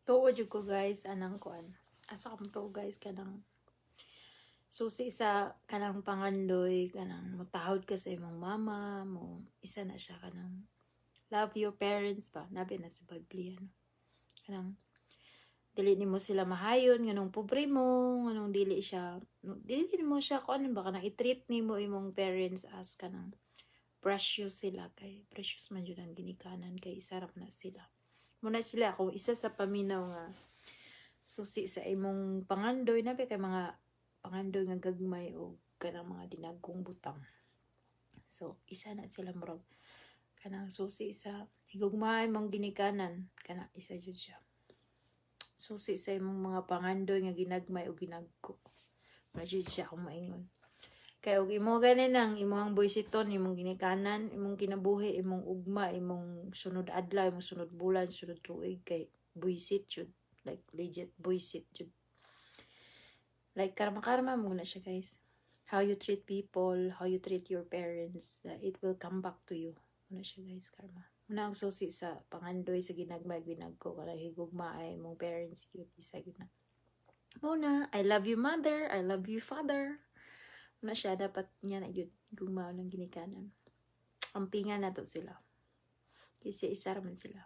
Tuod jud ko guys anang kuan. Asa ka mo to guys kanang susi sa kanang pangandoy kanang matahod ka sa imong mama mo isa na siya kanang love your parents ba nabi na sa Biblia no. Kanang dili nimo sila mahayon nganong pobre mo nganong dili mo siya kuan ba kanang i-treat nimo imong parents as kanang precious sila kay precious man jud ang ginikanan kay isarap na sila. Muna sila kung isa sa paminaw nga susi sa imong pangandoy na kay mga pangandoy nga gagmay o kanang mga dinagkong butang. So isa na sila murag kanang susi sa higugmaay mong ginikanan kana isa jud siya. Susi sa imong mga pangandoy nga ginagmay o ginagko. Na jud siya kung maingon. Kaya og imo ganin ang imong buisiton, imong ginikanan, imong kinabuhi, imong ugma, imong sunod adlaw, imong sunod bulan, sunod tuig kay buisit jud. Like legit buisit jud. Like karma-karma mo na siya guys. How you treat people, how you treat your parents, it will come back to you. Muna siya guys, karma. Muna ang susi sa pangandoy sa ginagmay, ginagko, kanang higugma ay imong parents, yun, isa yun na. Muna, I love you mother, I love you father. Muna siya, dapat niya na yun, gugmao ng ginikanan. Ampingan na to sila. Kasi isa raman sila.